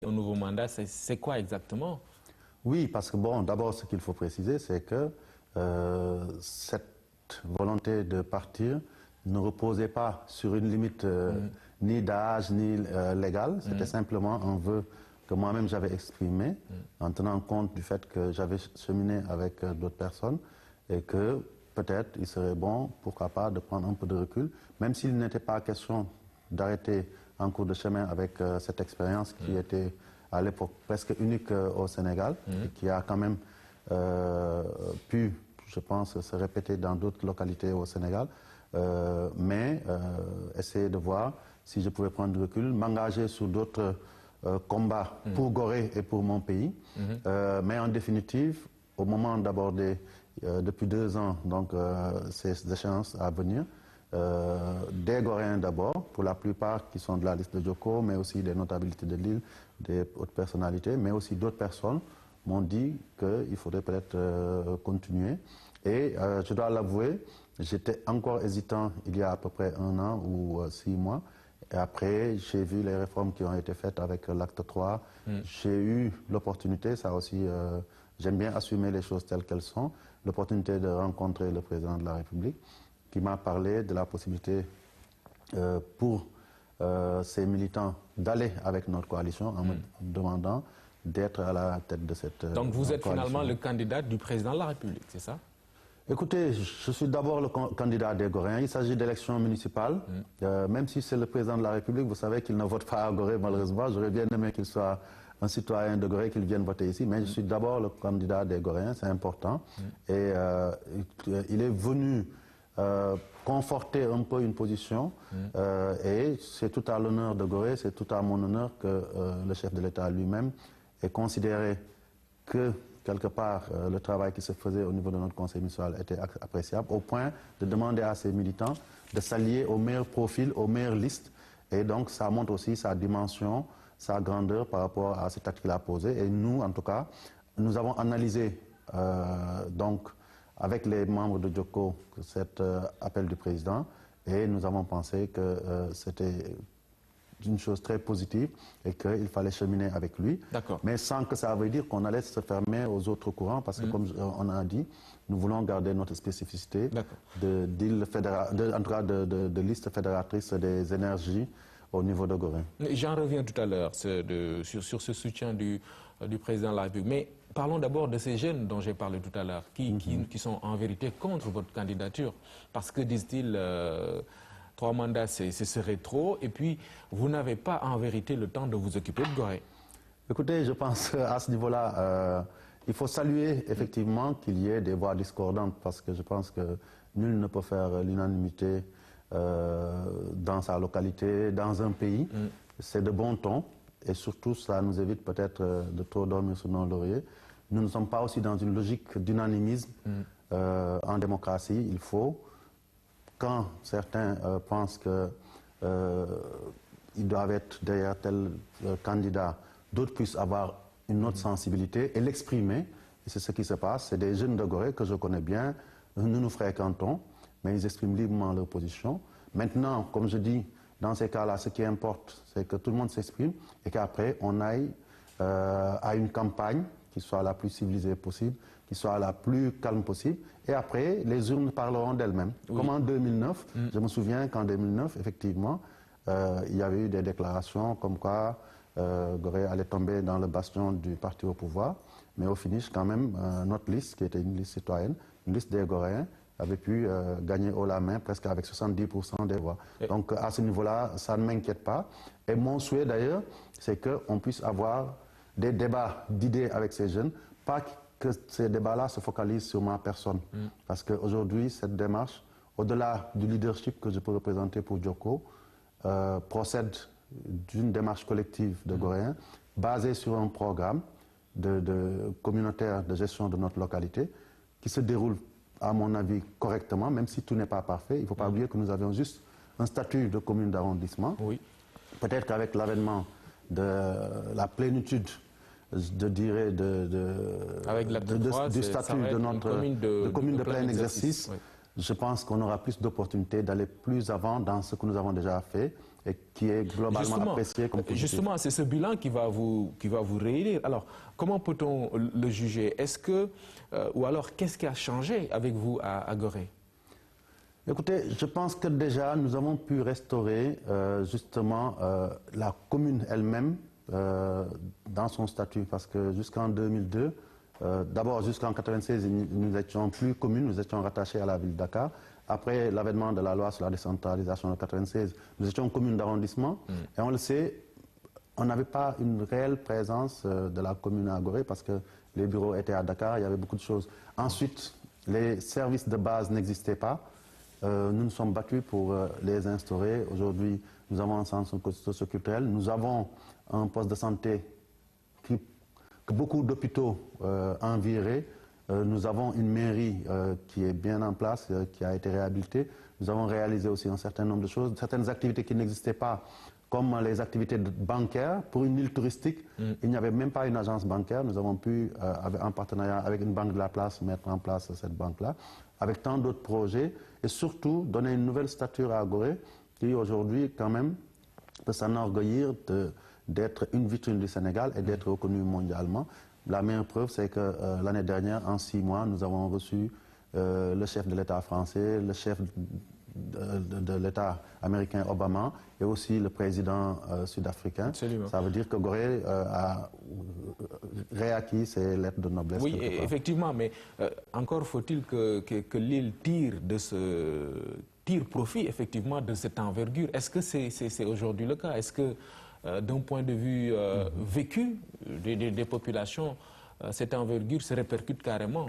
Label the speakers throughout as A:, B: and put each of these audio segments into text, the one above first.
A: au nouveau mandat, c'est quoi exactement?
B: Oui, parce que bon, d'abord, ce qu'il faut préciser, c'est que cette volonté de partir ne reposait pas sur une limite ni d'âge ni légale. C'était simplement un vœu que moi-même j'avais exprimé en tenant compte du fait que j'avais cheminé avec d'autres personnes et que peut-être il serait bon, pourquoi pas, de prendre un peu de recul, même s'il n'était pas question d'arrêter en cours de chemin avec cette expérience qui était à l'époque presque unique au Sénégal et qui a quand même pu, je pense, se répéter dans d'autres localités au Sénégal, mais essayer de voir si je pouvais prendre du recul, m'engager sur d'autres combats pour Gorée et pour mon pays, mais en définitive, au moment d'aborder depuis 2 ans donc, ces échéances à venir, des Goréens d'abord, pour la plupart qui sont de la liste de Djoko, mais aussi des notabilités de l'île, des hautes personnalités, mais aussi d'autres personnes m'ont dit qu'il faudrait peut-être continuer. Et je dois l'avouer, j'étais encore hésitant il y a à peu près 1 an ou 6 mois. Et après, j'ai vu les réformes qui ont été faites avec l'acte 3. J'ai eu l'opportunité, ça aussi, j'aime bien assumer les choses telles qu'elles sont, l'opportunité de rencontrer le président de la République, qui m'a parlé de la possibilité pour ces militants d'aller avec notre coalition en me demandant d'être à la tête de cette coalition.
A: Donc vous êtes finalement le candidat du président de la République, c'est ça?
B: Écoutez, je suis d'abord le candidat des Goréens. Il s'agit d'élections municipales. Même si c'est le président de la République, vous savez qu'il ne vote pas à Gorée, malheureusement. J'aurais bien aimé qu'il soit un citoyen de Gorée, qu'il vienne voter ici. Mais je suis d'abord le candidat des Goréens, c'est important. Et il est venu conforter un peu une position. Et c'est tout à l'honneur de Gorée, c'est tout à mon honneur que le chef de l'État lui-même ait considéré que quelque part, le travail qui se faisait au niveau de notre conseil municipal était appréciable, au point de demander à ses militants de s'allier au meilleur profil, aux meilleures listes. Et donc, ça montre aussi sa dimension, sa grandeur par rapport à cet acte qu'il a posé. Et nous, en tout cas, nous avons analysé, donc, avec les membres de Djoko, cet appel du président, et nous avons pensé que c'était une chose très positive et qu'il fallait cheminer avec lui, mais sans que ça veut dire qu'on allait se fermer aux autres courants, parce que comme on a dit, nous voulons garder notre spécificité en tout cas de liste fédératrice des énergies au niveau de Gorée.
A: J'en reviens tout à l'heure sur ce soutien du président de la République, mais parlons d'abord de ces jeunes dont j'ai parlé tout à l'heure, qui sont en vérité contre votre candidature, parce que, disent-ils, 3 mandats, ce serait trop, et puis vous n'avez pas en vérité le temps de vous occuper de Gorée.
B: Écoutez, je pense à ce niveau-là, il faut saluer effectivement qu'il y ait des voix discordantes, parce que je pense que nul ne peut faire l'unanimité dans sa localité, dans un pays. C'est de bon ton, et surtout ça nous évite peut-être de trop dormir sur nos lauriers. Nous ne sommes pas aussi dans une logique d'unanimisme en démocratie. Il faut, quand certains pensent qu'ils doivent être derrière tel candidat, d'autres puissent avoir une autre sensibilité et l'exprimer. Et c'est ce qui se passe. C'est des jeunes de Gorée que je connais bien, nous nous fréquentons, mais ils expriment librement leur position. Maintenant, comme je dis, dans ces cas-là, ce qui importe, c'est que tout le monde s'exprime et qu'après, on aille à une campagne qui soit la plus civilisée possible, qui soit la plus calme possible. Et après, les urnes parleront d'elles-mêmes. Comme en 2009, je me souviens qu'en 2009, effectivement, il y avait eu des déclarations comme quoi Gorée allait tomber dans le bastion du parti au pouvoir. Mais au finish, quand même, notre liste, qui était une liste citoyenne, une liste des Goréens, avait pu gagner haut la main, presque avec 70% des voix. Donc à ce niveau-là, ça ne m'inquiète pas. Et mon souhait d'ailleurs, c'est qu'on puisse avoir des débats d'idées avec ces jeunes, pas que ces débats-là se focalisent sur ma personne. Parce qu'aujourd'hui, cette démarche, au-delà du leadership que je peux représenter pour Djoko, procède d'une démarche collective de Goréens, basée sur un programme communautaire de gestion de notre localité, qui se déroule, à mon avis, correctement, même si tout n'est pas parfait. Il ne faut pas oublier que nous avions juste un statut de commune d'arrondissement. Peut-être qu'avec l'avènement de la plénitude du statut de notre commune de plein exercice, je pense qu'on aura plus d'opportunités d'aller plus avant dans ce que nous avons déjà fait et qui est globalement apprécié comme positif.
A: Justement, c'est ce bilan qui va vous réélire. Alors, comment peut-on le juger? Est-ce que, ou alors, qu'est-ce qui a changé avec vous à Gorée?
B: Écoutez, je pense que déjà, nous avons pu restaurer justement la commune elle-même dans son statut, parce que jusqu'en 2002, d'abord jusqu'en 1996, nous n'étions plus commune, nous étions rattachés à la ville de Dakar. Après l'avènement de la loi sur la décentralisation de 1996, nous étions commune d'arrondissement. Et on le sait, on n'avait pas une réelle présence de la commune à Gorée parce que les bureaux étaient à Dakar, il y avait beaucoup de choses. Ensuite, les services de base n'existaient pas. Nous nous sommes battus pour les instaurer. Aujourd'hui, nous avons un centre socio-culturel. Nous avons un poste de santé que beaucoup d'hôpitaux enviraient. Nous avons une mairie qui est bien en place, qui a été réhabilitée. Nous avons réalisé aussi un certain nombre de choses, certaines activités qui n'existaient pas, comme les activités bancaires. Pour une île touristique, il n'y avait même pas une agence bancaire. Nous avons pu, en partenariat avec une banque de la place, mettre en place cette banque-là, avec tant d'autres projets, et surtout donner une nouvelle stature à Gorée, qui aujourd'hui, quand même, peut s'enorgueillir d'être une vitrine du Sénégal et d'être reconnue mondialement. La meilleure preuve, c'est que l'année dernière, en 6 mois, nous avons reçu le chef de l'État français, le chef de l'État américain Obama et aussi le président sud-africain. Ça veut dire que Gorée a réacquis ses lettres de noblesse.
A: Oui, effectivement, mais encore faut-il que l'île tire profit effectivement de cette envergure. Est-ce que c'est aujourd'hui le cas? Est-ce que d'un point de vue vécu des populations, cette envergure se répercute carrément?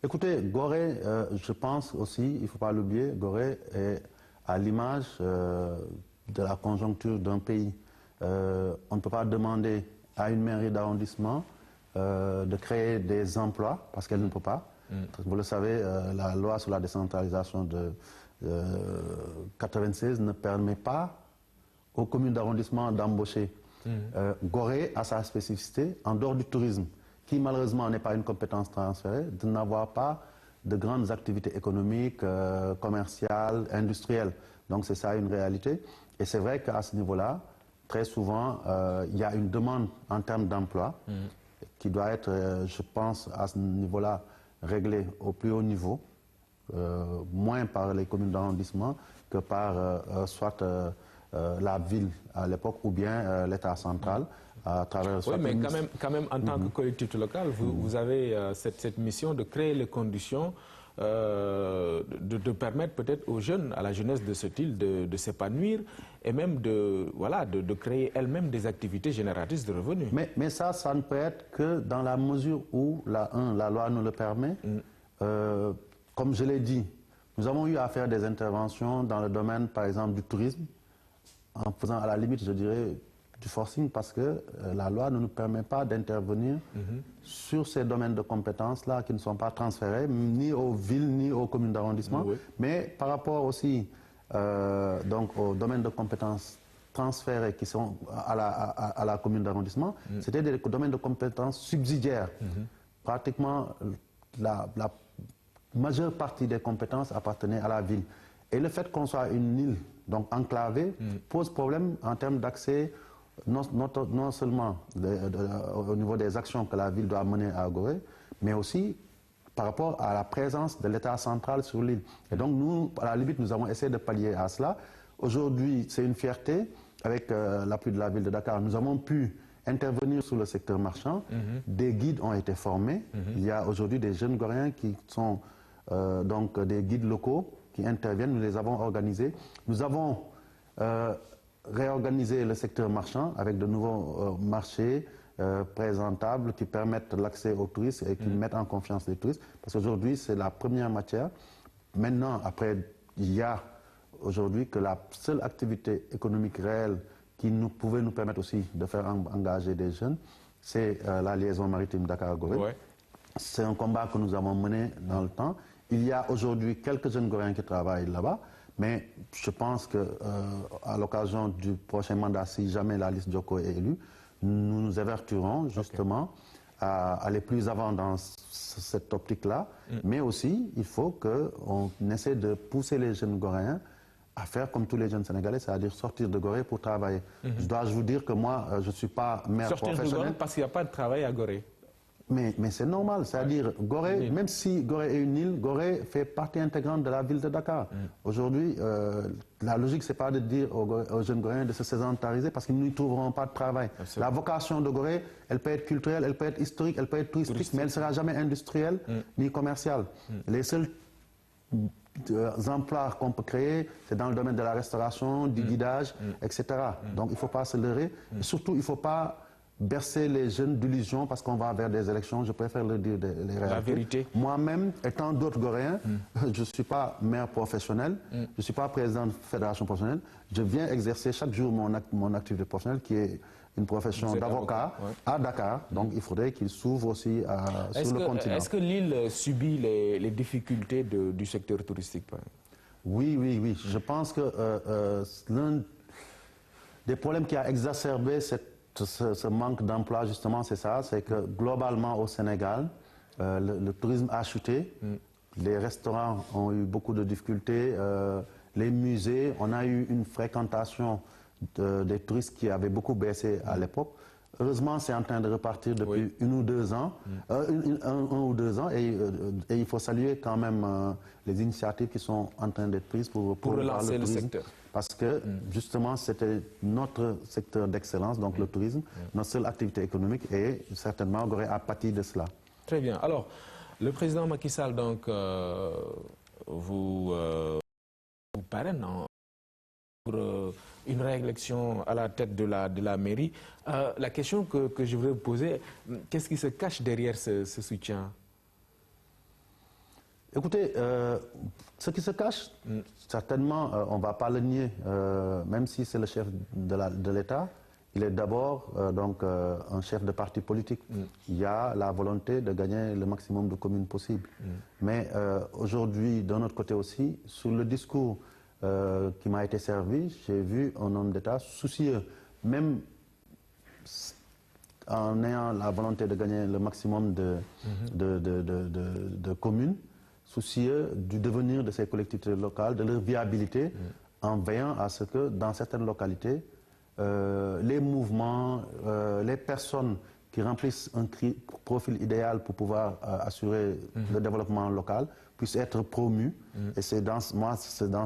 B: Écoutez, Gorée, je pense aussi, il ne faut pas l'oublier, Gorée est à l'image de la conjoncture d'un pays. On ne peut pas demander à une mairie d'arrondissement de créer des emplois, parce qu'elle ne peut pas. Vous le savez, la loi sur la décentralisation de 1996 ne permet pas aux communes d'arrondissement d'embaucher. Gorée a sa spécificité en dehors du tourisme, qui malheureusement n'est pas une compétence transférée, de n'avoir pas de grandes activités économiques, commerciales, industrielles. Donc c'est ça une réalité. Et c'est vrai qu'à ce niveau-là, très souvent, il y a une demande en termes d'emploi qui doit être, je pense, à ce niveau-là, réglée au plus haut niveau, moins par les communes d'arrondissement que par soit la ville à l'époque ou bien l'État central. À travers
A: oui, mais quand même en tant que collectivité locale, vous avez cette mission de créer les conditions de permettre peut-être aux jeunes, à la jeunesse de cette île de s'épanouir et même de créer elle-même des activités génératrices de revenus.
B: Mais ça ne peut être que dans la mesure où la loi nous le permet. Comme je l'ai dit, nous avons eu à faire des interventions dans le domaine, par exemple, du tourisme, en faisant à la limite, je dirais, du forcing, parce que la loi ne nous permet pas d'intervenir sur ces domaines de compétences-là qui ne sont pas transférés ni aux villes ni aux communes d'arrondissement, mais par rapport aussi donc aux domaines de compétences transférés qui sont à la commune d'arrondissement, c'était des domaines de compétences subsidiaires. Pratiquement la majeure partie des compétences appartenaient à la ville. Et le fait qu'on soit une île donc enclavée pose problème en termes d'accès non seulement au niveau des actions que la ville doit mener à Gorée, mais aussi par rapport à la présence de l'État central sur l'île. Et donc nous, à la limite, nous avons essayé de pallier à cela. Aujourd'hui, c'est une fierté. Avec l'appui de la ville de Dakar, nous avons pu intervenir sur le secteur marchand. Des guides ont été formés. Il y a aujourd'hui des jeunes Goréens qui sont donc des guides locaux qui interviennent. Nous les avons organisés. Nous avons réorganiser le secteur marchand avec de nouveaux marchés présentables qui permettent l'accès aux touristes et qui mettent en confiance les touristes. Parce qu'aujourd'hui, c'est la première matière. Maintenant, après, il y a aujourd'hui que la seule activité économique réelle qui pouvait nous permettre aussi de faire engager des jeunes, c'est la liaison maritime Dakar-Gorée. C'est un combat que nous avons mené dans le temps. Il y a aujourd'hui quelques jeunes Goréens qui travaillent là-bas. Mais je pense qu'à l'occasion du prochain mandat, si jamais la liste Djoko est élue, nous nous avertirons justement à aller plus avant dans cette optique-là. Mais aussi, il faut qu'on essaie de pousser les jeunes Goréens à faire comme tous les jeunes Sénégalais, c'est-à-dire sortir de Gorée pour travailler. Dois-je vous dire que moi, je ne suis pas maire professionnel.
A: Sortir de Gorée parce qu'il n'y a pas de travail à Gorée.
B: Mais c'est normal, c'est-à-dire Gorée, même si Gorée est une île, Gorée fait partie intégrante de la ville de Dakar. Aujourd'hui, la logique, ce n'est pas de dire aux jeunes Goréens de se sédentariser parce qu'ils n'y trouveront pas de travail. La vocation de Gorée, elle peut être culturelle, elle peut être historique, elle peut être touristique, mais elle ne sera jamais industrielle ni commerciale. Les seuls emplois qu'on peut créer, c'est dans le domaine de la restauration, du guidage, etc. Donc il ne faut pas se leurrer. Et surtout, il ne faut pas bercer les jeunes d'illusions parce qu'on va vers des élections. Je préfère le dire, les réalités.
A: La vérité.
B: Moi-même, étant d'autres Goréens, je ne suis pas maire professionnel, je ne suis pas président de fédération professionnelle. Je viens exercer chaque jour mon activité professionnelle qui est une profession d'avocat à Dakar. Donc il faudrait qu'il s'ouvre aussi sur le continent.
A: Est-ce que l'île subit les difficultés du secteur touristique?
B: Oui. Je pense que l'un des problèmes qui a exacerbé ce manque d'emploi, justement, c'est ça. C'est que globalement au Sénégal, le tourisme a chuté. Les restaurants ont eu beaucoup de difficultés. Les musées, on a eu une fréquentation des touristes qui avait beaucoup baissé à l'époque. Heureusement, c'est en train de repartir depuis un ou deux ans. Et il faut saluer quand même les initiatives qui sont en train d'être prises pour
A: relancer le secteur.
B: Parce que justement, c'était notre secteur d'excellence, donc le tourisme, notre seule activité économique, et certainement Gorée a pâti de cela.
A: Très bien. Alors, le président Macky Sall donc, vous parraine pour une réélection à la tête de la mairie. La question que je voudrais vous poser, qu'est-ce qui se cache derrière ce soutien?
B: Écoutez, ce qui se cache, certainement, on ne va pas le nier, même si c'est le chef de l'État, il est d'abord un chef de parti politique. Il y a la volonté de gagner le maximum de communes possible. Mais aujourd'hui, d'un autre côté aussi, sur le discours qui m'a été servi, j'ai vu un homme d'État soucieux, même en ayant la volonté de gagner le maximum de communes, soucieux du devenir de ces collectivités locales, de leur viabilité, en veillant à ce que dans certaines localités, les mouvements, les personnes qui remplissent un profil idéal pour pouvoir assurer le développement local puissent être promus. Et c'est dans ce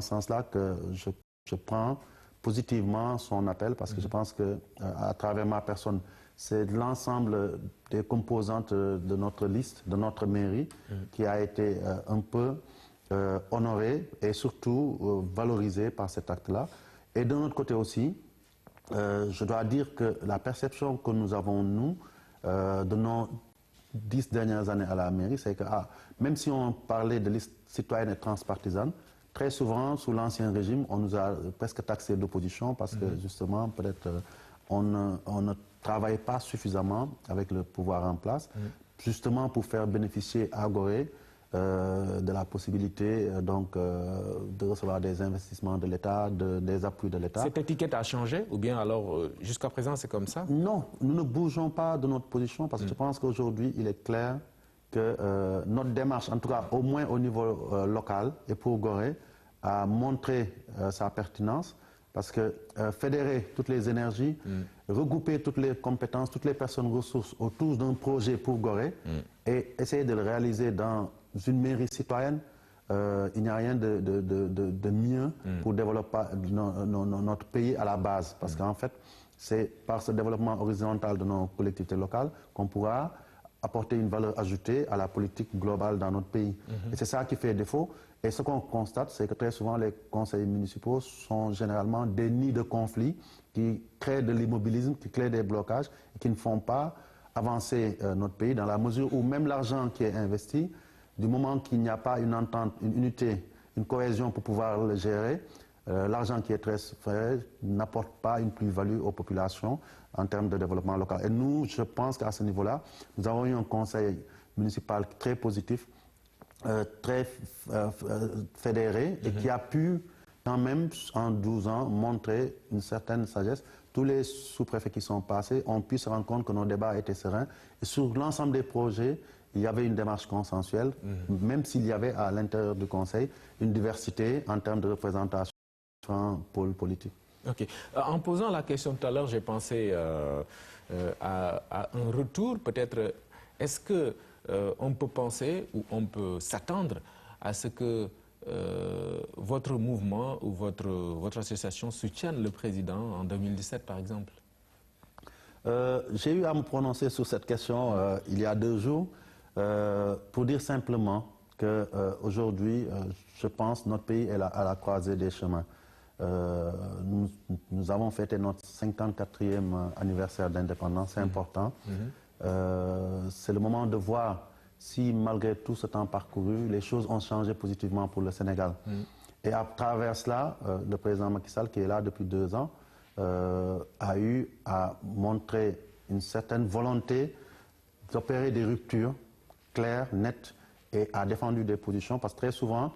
B: sens-là que je prends positivement son appel, parce que je pense qu'à travers ma personne, c'est l'ensemble des composantes de notre liste, de notre mairie, qui a été un peu honorée et surtout valorisée par cet acte-là. Et de notre côté aussi, je dois dire que la perception que nous avons, nous, de nos 10 dernières années à la mairie, c'est que même si on parlait de liste citoyenne et transpartisane, très souvent, sous l'Ancien Régime, on nous a presque taxé d'opposition parce que justement, peut-être, on ne travaille pas suffisamment avec le pouvoir en place, justement pour faire bénéficier à Gorée de la possibilité de recevoir des investissements de l'État, des appuis de l'État.
A: Cette étiquette a changé ou bien alors jusqu'à présent c'est comme ça?
B: Non, nous ne bougeons pas de notre position parce que je pense qu'aujourd'hui il est clair que notre démarche, en tout cas au moins au niveau local et pour Gorée, a montré sa pertinence. Parce que fédérer toutes les énergies, regrouper toutes les compétences, toutes les personnes ressources autour d'un projet pour Gorée et essayer de le réaliser dans une mairie citoyenne, il n'y a rien de mieux pour développer notre pays à la base. Parce qu'en fait, c'est par ce développement horizontal de nos collectivités locales qu'on pourra apporter une valeur ajoutée à la politique globale dans notre pays. Et c'est ça qui fait défaut. Et ce qu'on constate, c'est que très souvent, les conseils municipaux sont généralement des nids de conflits qui créent de l'immobilisme, qui créent des blocages, et qui ne font pas avancer notre pays dans la mesure où même l'argent qui est investi, du moment qu'il n'y a pas une entente, une unité, une cohésion pour pouvoir le gérer, l'argent qui est transféré n'apporte pas une plus-value aux populations en termes de développement local. Et nous, je pense qu'à ce niveau-là, nous avons eu un conseil municipal très positif, très fédéré et qui a pu quand même en 12 ans montrer une certaine sagesse. Tous les sous-préfets qui sont passés ont pu se rendre compte que nos débats étaient sereins et sur l'ensemble des projets, il y avait une démarche consensuelle, même s'il y avait à l'intérieur du conseil une diversité en termes de représentation différents pôles politiques.
A: Ok. En posant la question tout à l'heure, j'ai pensé à un retour, peut-être. Est-ce que on peut penser ou on peut s'attendre à ce que votre mouvement ou votre association soutienne le président en 2017, par exemple?
B: J'ai eu à me prononcer sur cette question il y a 2 jours pour dire simplement qu'aujourd'hui, je pense que notre pays est à la croisée des chemins. Nous avons fêté notre 54e anniversaire d'indépendance, c'est important. C'est le moment de voir si, malgré tout ce temps parcouru, les choses ont changé positivement pour le Sénégal. Et à travers cela, le président Macky Sall, qui est là depuis 2 ans, a eu à montrer une certaine volonté d'opérer des ruptures claires, nettes, et a défendu des positions, parce que très souvent,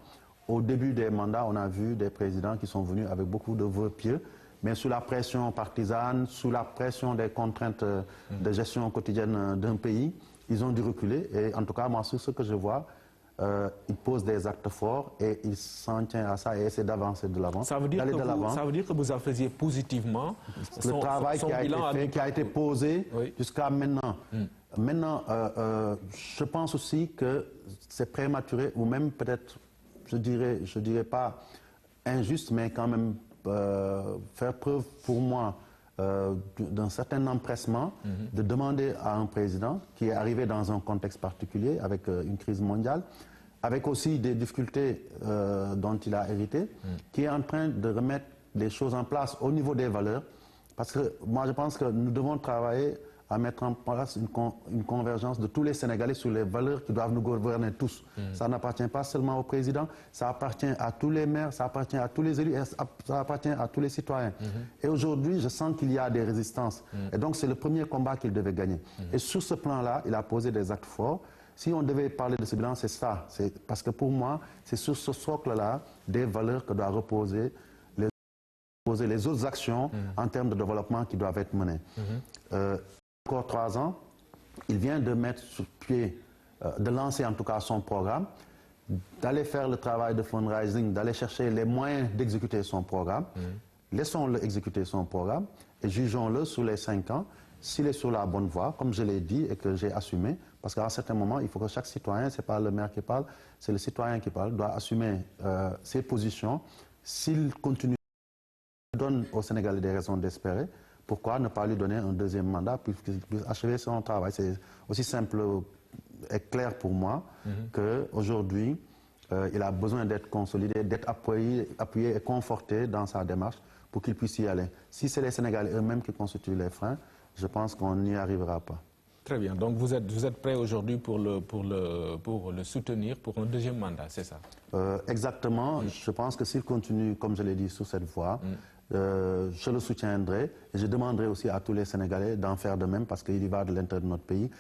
B: au début des mandats, on a vu des présidents qui sont venus avec beaucoup de vœux pieux, mais sous la pression partisane, sous la pression des contraintes de gestion quotidienne d'un pays, ils ont dû reculer. Et en tout cas, moi, sur ce que je vois, il pose des actes forts et il s'en tient à ça et essaie d'avancer de l'avant.
A: Ça veut dire que vous appréciez positivement
B: le travail qui a été posé jusqu'à maintenant. Maintenant, je pense aussi que c'est prématuré, ou même peut-être, je dirais pas injuste, mais quand même faire preuve pour moi d'un certain empressement de demander à un président qui est arrivé dans un contexte particulier avec une crise mondiale, avec aussi des difficultés dont il a hérité, qui est en train de remettre les choses en place au niveau des valeurs. Parce que moi je pense que nous devons travailler à mettre en place une convergence de tous les Sénégalais sur les valeurs qui doivent nous gouverner tous. Ça n'appartient pas seulement au président, ça appartient à tous les maires, ça appartient à tous les élus, ça appartient à tous les citoyens. Et aujourd'hui, je sens qu'il y a des résistances. Et donc, c'est le premier combat qu'il devait gagner. Et sur ce plan-là, il a posé des actes forts. Si on devait parler de ce bilan, c'est ça. Parce que pour moi, c'est sur ce socle-là des valeurs que doivent reposer les autres actions en termes de développement qui doivent être menées. Encore 3 ans, il vient de mettre sur pied, de lancer en tout cas son programme, d'aller faire le travail de fundraising, d'aller chercher les moyens d'exécuter son programme. Laissons-le exécuter son programme et jugeons-le sur les 5 ans, s'il est sur la bonne voie, comme je l'ai dit et que j'ai assumé, parce qu'à un certain moment, il faut que chaque citoyen, ce n'est pas le maire qui parle, c'est le citoyen qui parle, doit assumer ses positions. S'il continue, donne au Sénégalais des raisons d'espérer, pourquoi ne pas lui donner un 2e mandat pour qu'il puisse achever son travail? C'est aussi simple et clair pour moi qu'aujourd'hui, il a besoin d'être consolidé, d'être appuyé et conforté dans sa démarche pour qu'il puisse y aller. Si c'est les Sénégalais eux-mêmes qui constituent les freins, je pense qu'on n'y arrivera pas.
A: Très bien. Donc vous êtes prêt aujourd'hui pour le soutenir pour un 2e mandat, c'est ça?
B: Exactement. Je pense que s'il continue, comme je l'ai dit, sur cette voie, je le soutiendrai et je demanderai aussi à tous les Sénégalais d'en faire de même parce qu'il y va de l'intérêt de notre pays.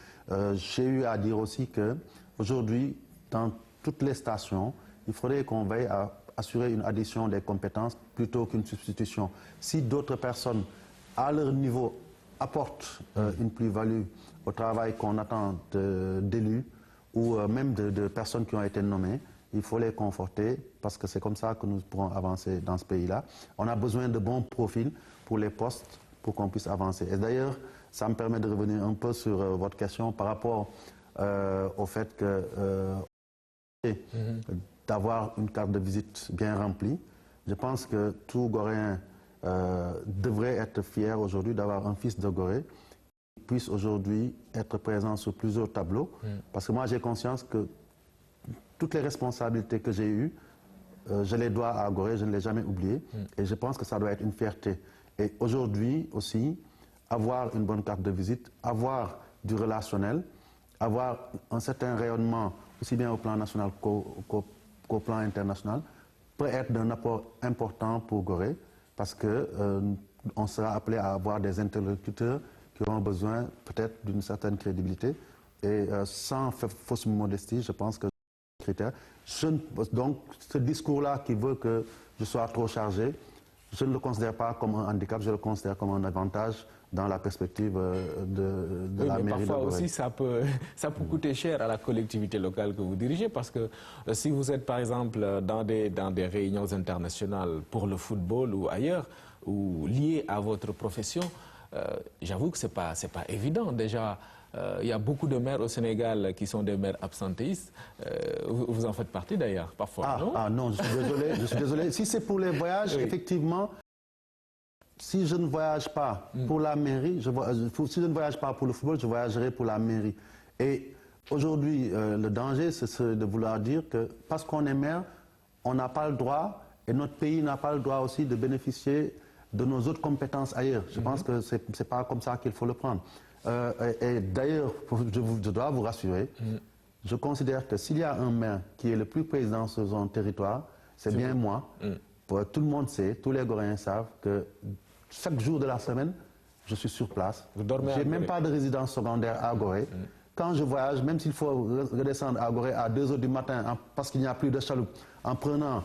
B: J'ai eu à dire aussi qu'aujourd'hui, dans toutes les stations, il faudrait qu'on veille à assurer une addition des compétences plutôt qu'une substitution. Si d'autres personnes, à leur niveau, apportent une plus-value au travail qu'on attend d'élus ou même de personnes qui ont été nommées, il faut les conforter parce que c'est comme ça que nous pourrons avancer dans ce pays-là. On a besoin de bons profils pour les postes pour qu'on puisse avancer. Et d'ailleurs, ça me permet de revenir un peu sur votre question par rapport au fait que d'avoir une carte de visite bien remplie. Je pense que tout Goréen devrait être fier aujourd'hui d'avoir un fils de Gorée qui puisse aujourd'hui être présent sur plusieurs tableaux. Parce que moi, j'ai conscience que toutes les responsabilités que j'ai eues, je les dois à Gorée, je ne l'ai jamais oublié. Et je pense que ça doit être une fierté. Et aujourd'hui aussi, avoir une bonne carte de visite, avoir du relationnel, avoir un certain rayonnement, aussi bien au plan national qu'au plan international, peut être d'un apport important pour Gorée, parce qu'on sera appelé à avoir des interlocuteurs qui auront besoin peut-être d'une certaine crédibilité. Et sans fausse modestie, je pense que critères. Donc, ce discours-là qui veut que je sois trop chargé, je ne le considère pas comme un handicap, je le considère comme un avantage dans la perspective de
A: oui,
B: la
A: mais
B: mairie de
A: parfois
B: Gorée.
A: aussi, ça peut coûter cher à la collectivité locale que vous dirigez, parce que si vous êtes, par exemple, dans des réunions internationales pour le football ou ailleurs, ou liées à votre profession, j'avoue que ce n'est pas évident. Déjà, il y a beaucoup de maires au Sénégal qui sont des maires absentéistes. Vous en faites partie d'ailleurs, parfois, non?
B: Non, je suis désolé, je suis désolé. Si c'est pour les voyages,
A: Oui.
B: effectivement, si je ne voyage pas pour la mairie, si je ne voyage pas pour le football, je voyagerai pour la mairie. Et aujourd'hui, le danger, c'est de vouloir dire que parce qu'on est maire, on n'a pas le droit, et notre pays n'a pas le droit aussi de bénéficier de nos autres compétences ailleurs. Je pense que ce n'est pas comme ça qu'il faut le prendre. Et d'ailleurs, je dois vous rassurer, je considère que s'il y a un maire qui est le plus président sur son territoire, c'est bien moi. Tout le monde sait, tous les Goréens savent que chaque jour de la semaine, je suis sur place.
A: Vous dormez à
B: Je n'ai
A: Gorée?
B: même pas de résidence secondaire à Gorée. Quand je voyage, même s'il faut redescendre à Gorée à 2 h du matin parce qu'il n'y a plus de chaloupe, en prenant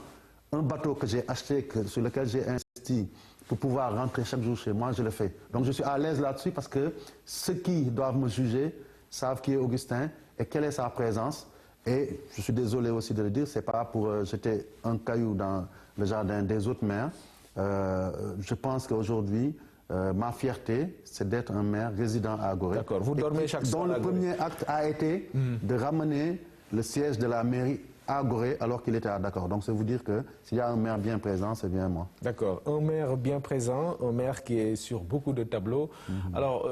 B: un bateau que j'ai acheté, sur lequel j'ai investi, pour pouvoir rentrer chaque jour chez moi, je le fais. Donc je suis à l'aise là-dessus parce que ceux qui doivent me juger savent qui est Augustin et quelle est sa présence. Et je suis désolé aussi de le dire, ce n'est pas pour jeter un caillou dans le jardin des autres maires. Je pense qu'aujourd'hui, ma fierté, c'est d'être un maire résident à Gorée.
A: D'accord, vous dormez chaque soir
B: dont
A: à
B: le
A: Gorée.
B: premier acte a été de ramener le siège de la mairie à Gorée alors qu'il était à Dakar. Donc c'est vous dire que s'il y a un maire bien présent, c'est bien moi.
A: D'accord, un maire bien présent, un maire qui est sur beaucoup de tableaux. Alors,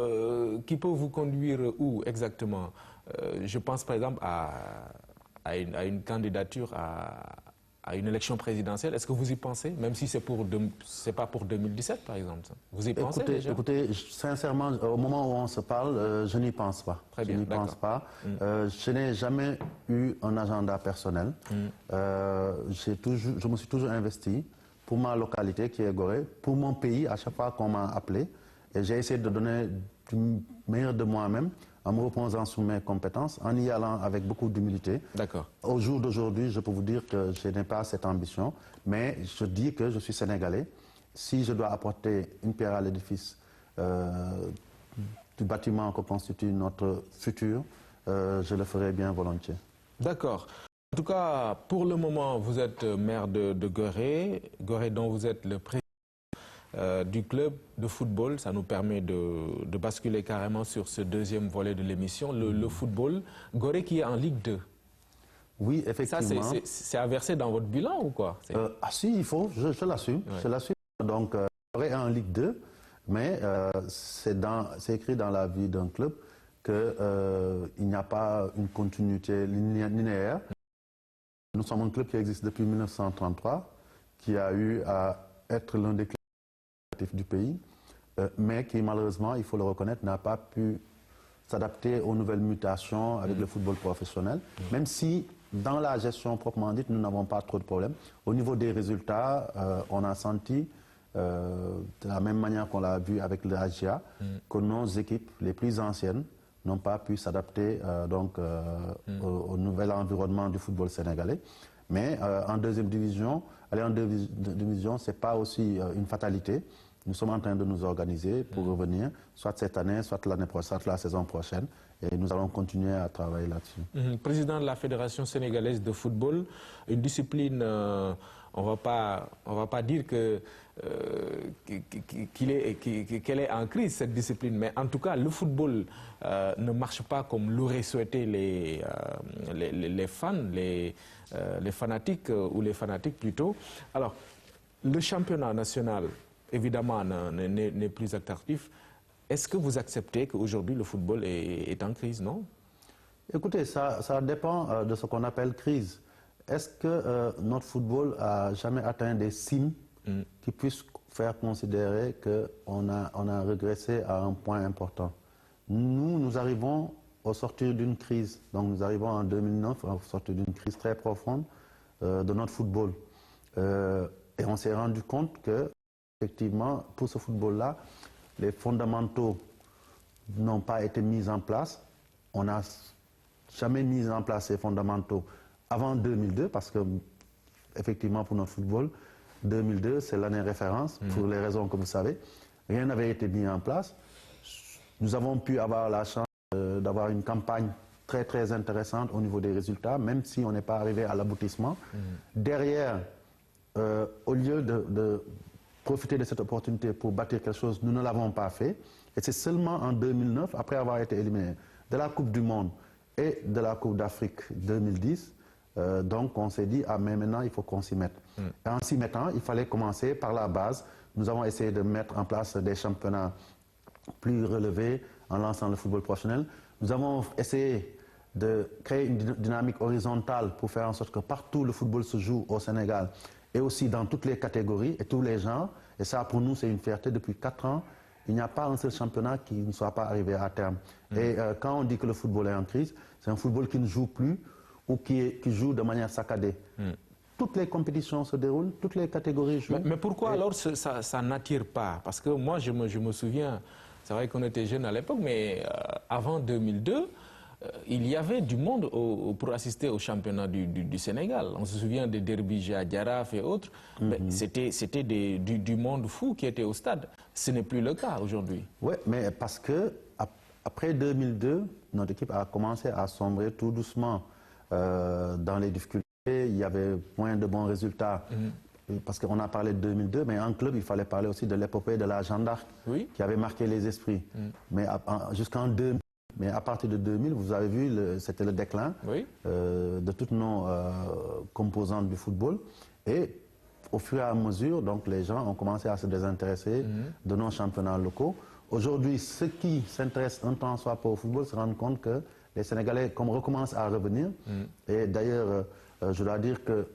A: qui peut vous conduire où exactement? Je pense par exemple à une candidature à une élection présidentielle. Est-ce que vous y pensez, même si c'est pas pour 2017 par exemple? Vous y pensez déjà?
B: Écoutez, sincèrement, au moment où on se parle, je n'y pense pas.
A: Très bien,
B: je n'y pense pas. Je n'ai jamais eu un agenda personnel. Je me suis toujours investi pour ma localité qui est Gorée, pour mon pays à chaque fois qu'on m'a appelé. Et j'ai essayé de donner du meilleur de moi-même en me reposant sur mes compétences, en y allant avec beaucoup d'humilité.
A: D'accord.
B: Au jour d'aujourd'hui, je peux vous dire que je n'ai pas cette ambition, mais je dis que je suis sénégalais. Si je dois apporter une pierre à l'édifice du bâtiment que constitue notre futur, je le ferai bien volontiers.
A: D'accord. En tout cas, pour le moment, vous êtes maire de Gorée, Gorée dont vous êtes le président du club de football. Ça nous permet de basculer carrément sur ce deuxième volet de l'émission, le football. Gorée qui est en Ligue 2.
B: Oui, effectivement.
A: Ça, c'est à verser dans votre bilan ou quoi?
B: Si, il faut, je l'assume.
A: Ouais.
B: Je l'assume. Donc, Gorée est en Ligue 2, mais c'est écrit dans la vie d'un club qu'il n'y a pas une continuité linéaire. Nous sommes un club qui existe depuis 1933, qui a eu à être l'un des clubs du pays, mais qui malheureusement, il faut le reconnaître, n'a pas pu s'adapter aux nouvelles mutations avec le football professionnel, même si dans la gestion proprement dite, nous n'avons pas trop de problèmes. Au niveau des résultats, on a senti, de la même manière qu'on l'a vu avec le AGA, que nos équipes les plus anciennes n'ont pas pu s'adapter au nouvel environnement du football sénégalais. Mais en deuxième division, aller en deuxième division, ce n'est pas aussi une fatalité. Nous sommes en train de nous organiser pour revenir, soit cette année, soit l'année prochaine, soit la saison prochaine. Et nous allons continuer à travailler là-dessus.
A: Président de la Fédération sénégalaise de football, une discipline, on va pas dire qu'elle est en crise, cette discipline, mais en tout cas, le football ne marche pas comme l'auraient souhaité les fans, les fanatiques, ou les fanatiques plutôt. Alors, le championnat national, évidemment, n'est plus attractif. Est-ce que vous acceptez qu'aujourd'hui le football est en crise, non?
B: Écoutez, ça dépend de ce qu'on appelle crise. Est-ce que notre football a jamais atteint des cimes qui puissent faire considérer qu'on a régressé à un point important? Nous arrivons au sortir d'une crise. Donc nous arrivons en 2009 au sortir d'une crise très profonde de notre football. Et on s'est rendu compte que, effectivement, pour ce football-là, les fondamentaux n'ont pas été mis en place. On n'a jamais mis en place ces fondamentaux avant 2002 parce que, effectivement, pour notre football, 2002, c'est l'année référence, pour les raisons que vous savez. Rien n'avait été mis en place. Nous avons pu avoir la chance d'avoir une campagne très très intéressante au niveau des résultats, même si on n'est pas arrivé à l'aboutissement. Derrière, au lieu de profiter de cette opportunité pour bâtir quelque chose, nous ne l'avons pas fait. Et c'est seulement en 2009, après avoir été éliminé de la Coupe du Monde et de la Coupe d'Afrique 2010, donc on s'est dit, ah mais maintenant il faut qu'on s'y mette. Et en s'y mettant, il fallait commencer par la base. Nous avons essayé de mettre en place des championnats plus relevés en lançant le football professionnel. Nous avons essayé de créer une dynamique horizontale pour faire en sorte que partout le football se joue au Sénégal et aussi dans toutes les catégories et tous les genres. Et ça, pour nous, c'est une fierté. Depuis 4 ans, il n'y a pas un seul championnat qui ne soit pas arrivé à terme. Et quand on dit que le football est en crise, c'est un football qui ne joue plus ou qui joue de manière saccadée. Toutes les compétitions se déroulent, toutes les catégories jouent.
A: Mais pourquoi alors ça n'attire pas? Parce que moi, je me souviens, c'est vrai qu'on était jeunes à l'époque, mais avant 2002, il y avait du monde pour assister au championnat du Sénégal. On se souvient des derbies à Djaraf et autres. C'était du monde fou qui était au stade. Ce n'est plus le cas aujourd'hui.
B: Oui, mais parce que après 2002, notre équipe a commencé à sombrer tout doucement dans les difficultés. Il y avait moins de bons résultats. Parce qu'on a parlé de 2002, mais en club, il fallait parler aussi de l'épopée de la Jeanne d'Arc, qui avait marqué les esprits. Mais jusqu'en 2000, mais à partir de 2000, vous avez vu, c'était le déclin de toutes nos composantes du football. Et au fur et à mesure, donc, les gens ont commencé à se désintéresser de nos championnats locaux. Aujourd'hui, ceux qui s'intéressent un temps soit pas au football se rendent compte que les Sénégalais recommencent à revenir. Et d'ailleurs, je dois dire que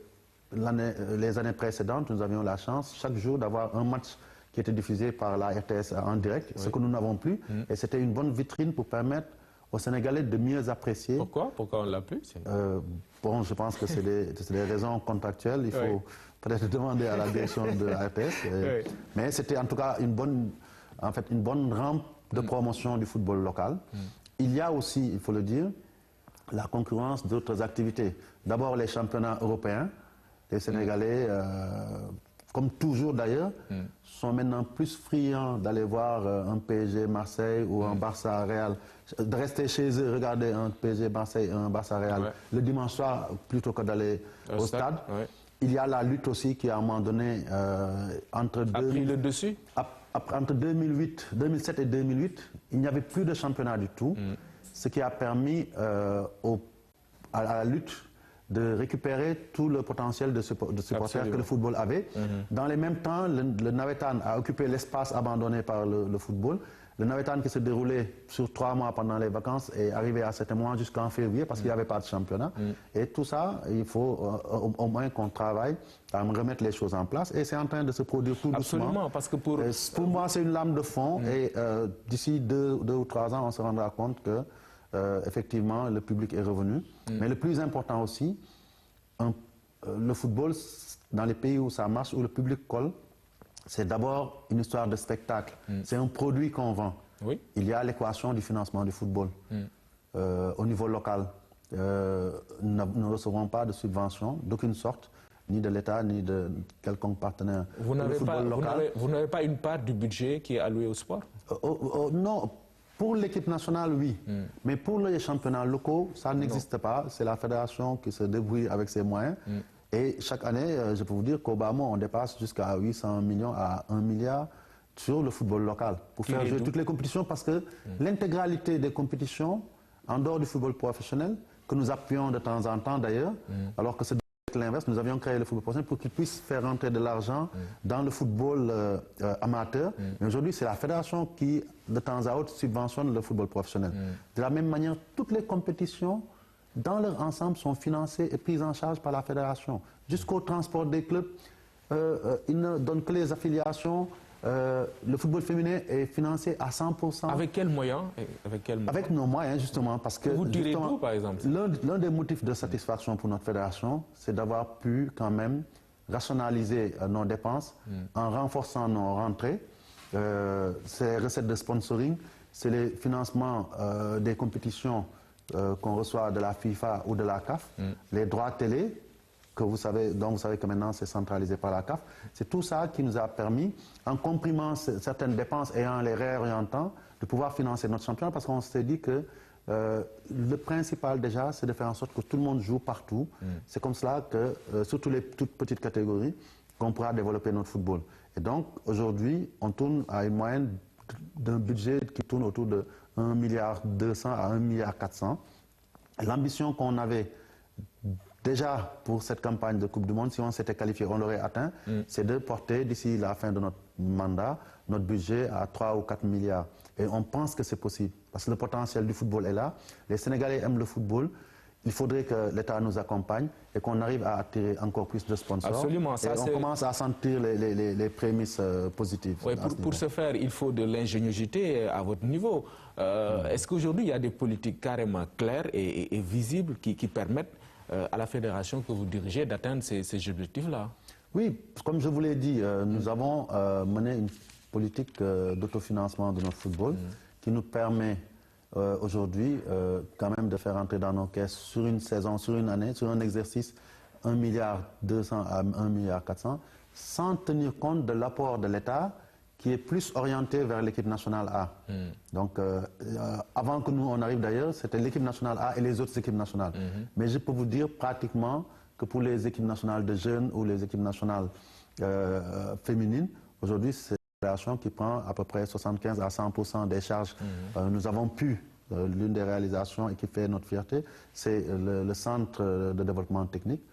B: les années précédentes, nous avions la chance chaque jour d'avoir un match qui était diffusé par la RTS en direct, ce que nous n'avons plus. Et c'était une bonne vitrine pour permettre aux Sénégalais de mieux apprécier.
A: Pourquoi on ne l'a plus?
B: Bon, je pense que c'est des raisons contractuelles. Il faut peut-être demander à la direction de la RTS. Mais c'était en tout cas une bonne rampe de promotion du football local. Il y a aussi, il faut le dire, la concurrence d'autres activités. D'abord les championnats européens. Les Sénégalais, comme toujours d'ailleurs, sont maintenant plus friands d'aller voir un PSG Marseille ou un Barça Real, de rester chez eux, regarder un PSG Marseille et un Barça Real le dimanche soir plutôt que d'aller au stade. Il y a la lutte aussi qui à un moment donné entre 2007 et 2008, il n'y avait plus de championnat du tout, ce qui a permis à la lutte de récupérer tout le potentiel de supporters que le football avait. Dans les mêmes temps, le Nawetan a occupé l'espace abandonné par le football. Le Nawetan qui se déroulait sur 3 mois pendant les vacances est arrivé à certains moments jusqu'en février parce qu'il n'y avait pas de championnat. Et tout ça, il faut au moins qu'on travaille à remettre les choses en place. Et c'est en train de se produire tout doucement.
A: Absolument, parce que pour
B: moi, c'est une lame de fond. Et d'ici 2 ou 3 ans, on se rendra compte que effectivement, le public est revenu. Mais le plus important aussi, le football, dans les pays où ça marche, où le public colle, c'est d'abord une histoire de spectacle. C'est un produit qu'on vend. Il y a l'équation du financement du football. Au niveau local, nous ne recevrons pas de subventions d'aucune sorte, ni de l'État, ni de quelconque partenaire.
A: Vous n'avez pas une part du budget qui est allouée au sport?
B: Non. Pour l'équipe nationale, oui. Mais pour les championnats locaux, ça n'existe pas. C'est la fédération qui se débrouille avec ses moyens. Et chaque année, je peux vous dire qu'au Bas-Mont, on dépasse jusqu'à 800 millions à 1 milliard sur le football local pour faire jouer toutes les compétitions parce que l'intégralité des compétitions, en dehors du football professionnel, que nous appuyons de temps en temps d'ailleurs, alors que c'est l'inverse, nous avions créé le football professionnel pour qu'il puisse faire rentrer de l'argent dans le football amateur. Mais aujourd'hui, c'est la fédération qui, de temps à autre, subventionne le football professionnel. De la même manière, toutes les compétitions, dans leur ensemble, sont financées et prises en charge par la fédération. Jusqu'au transport des clubs, ils ne donnent que les affiliations. Le football féminin est financé à 100%.
A: Avec quels moyens?
B: Avec nos moyens, justement. Parce que
A: vous tirez d'où, par exemple?
B: L'un des motifs de satisfaction pour notre fédération, c'est d'avoir pu quand même rationaliser nos dépenses en renforçant nos rentrées. Ces recettes de sponsoring, c'est les financements des compétitions qu'on reçoit de la FIFA ou de la CAF, les droits télé, dont vous savez que maintenant c'est centralisé par la CAF. C'est tout ça qui nous a permis, en comprimant certaines dépenses et en les réorientant, de pouvoir financer notre championnat, parce qu'on s'est dit que le principal déjà, c'est de faire en sorte que tout le monde joue partout. C'est comme cela que, sur toutes les toutes petites catégories, qu'on pourra développer notre football. Et donc, aujourd'hui, on tourne à une moyenne d'un budget qui tourne autour de 1,2 milliard à 1,4 milliard. L'ambition qu'on avait déjà pour cette campagne de Coupe du Monde, si on s'était qualifié, on l'aurait atteint, c'est de porter d'ici la fin de notre mandat, notre budget à 3 ou 4 milliards. Et on pense que c'est possible, parce que le potentiel du football est là. Les Sénégalais aiment le football. Il faudrait que l'État nous accompagne et qu'on arrive à attirer encore plus de sponsors.
A: Absolument. Ça,
B: et on commence à sentir les prémices positives.
A: Oui, pour ce faire, il faut de l'ingéniosité à votre niveau. Est-ce qu'aujourd'hui, il y a des politiques carrément claires et visibles qui permettent à la fédération que vous dirigez d'atteindre ces objectifs-là?
B: Oui, comme je vous l'ai dit, nous avons mené une politique d'autofinancement de notre football qui nous permet aujourd'hui quand même de faire entrer dans nos caisses sur une saison, sur une année, sur un exercice 1,2 milliard à 1,4 milliard, sans tenir compte de l'apport de l'État qui est plus orienté vers l'équipe nationale A. Donc avant que nous on arrive d'ailleurs, c'était l'équipe nationale A et les autres équipes nationales. Mais je peux vous dire pratiquement que pour les équipes nationales de jeunes ou les équipes nationales féminines, aujourd'hui c'est qui prend à peu près 75 à 100% des charges. Nous avons pu, l'une des réalisations et qui fait notre fierté, c'est le centre de développement technique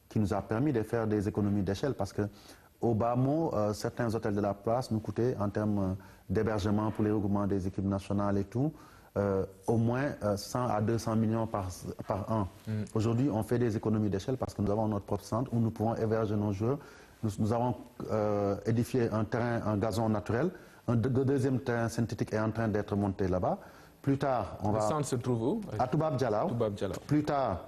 B: qui nous a permis de faire des économies d'échelle parce que au bas mot, certains hôtels de la place nous coûtaient en termes d'hébergement pour les regroupements des équipes nationales et tout, au moins 100 à 200 millions par an. Aujourd'hui, on fait des économies d'échelle parce que nous avons notre propre centre où nous pouvons héberger nos joueurs. Nous avons édifié un terrain, un gazon naturel. Un deuxième terrain synthétique est en train d'être monté là-bas. Plus tard, on va...
A: Le centre se trouve où?
B: À Toubab Dialaw. Plus tard,